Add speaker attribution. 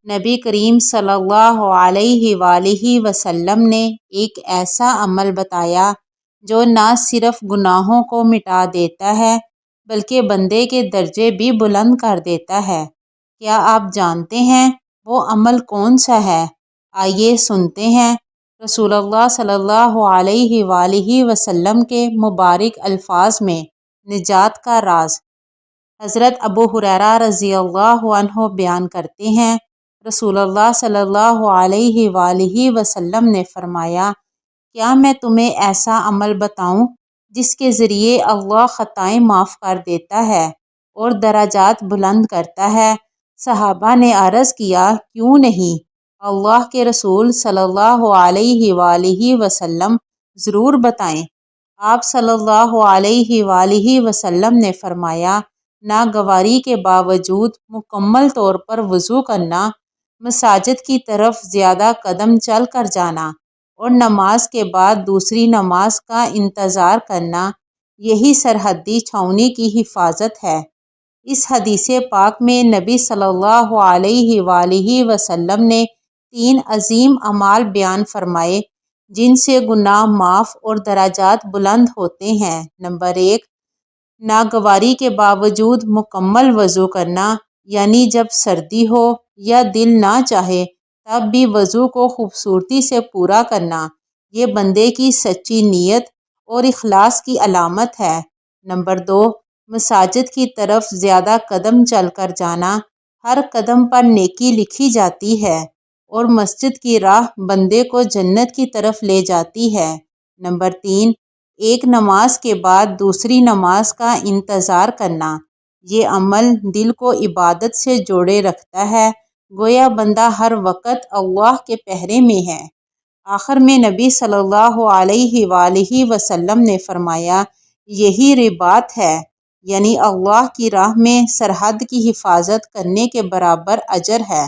Speaker 1: نبی کریم صلی اللہ علیہ وآلہ وسلم نے ایک ایسا عمل بتایا جو نہ صرف گناہوں کو مٹا دیتا ہے بلکہ بندے کے درجے بھی بلند کر دیتا ہے۔ کیا آپ جانتے ہیں وہ عمل کون سا ہے؟ آئیے سنتے ہیں رسول اللہ صلی اللہ علیہ وآلہ وسلم کے مبارک الفاظ میں نجات کا راز۔ حضرت ابو ہریرہ رضی اللہ عنہ بیان کرتے ہیں، رسول اللہ صلی اللہ علیہ وآلہ وسلم نے فرمایا، کیا میں تمہیں ایسا عمل بتاؤں جس کے ذریعے اللہ خطائیں معاف کر دیتا ہے اور درجات بلند کرتا ہے؟ صحابہ نے عرض کیا، کیوں نہیں؟ اللہ کے رسول صلی اللہ علیہ وآلہ وسلم ضرور بتائیں۔ آپ صلی اللہ علیہ وآلہ وسلم نے فرمایا، ناگواری کے باوجود مکمل طور پر وضو کرنا، مساجد کی طرف زیادہ قدم چل کر جانا اور نماز کے بعد دوسری نماز کا انتظار کرنا، یہی سرحدی چھاؤنی کی حفاظت ہے۔ اس حدیث پاک میں نبی صلی اللہ علیہ وآلہ وسلم نے 3 عظیم اعمال بیان فرمائے جن سے گناہ معاف اور درجات بلند ہوتے ہیں۔ نمبر 1، ناگواری کے باوجود مکمل وضو کرنا، یعنی جب سردی ہو یا دل نہ چاہے تب بھی وضو کو خوبصورتی سے پورا کرنا، یہ بندے کی سچی نیت اور اخلاص کی علامت ہے۔ نمبر 2، مساجد کی طرف زیادہ قدم چل کر جانا، ہر قدم پر نیکی لکھی جاتی ہے اور مسجد کی راہ بندے کو جنت کی طرف لے جاتی ہے۔ نمبر 3، ایک نماز کے بعد دوسری نماز کا انتظار کرنا، یہ عمل دل کو عبادت سے جوڑے رکھتا ہے، گویا بندہ ہر وقت اللہ کے پہرے میں ہے۔ آخر میں نبی صلی اللہ علیہ وآلہ وسلم نے فرمایا، یہی رباط ہے، یعنی اللہ کی راہ میں سرحد کی حفاظت کرنے کے برابر اجر ہے۔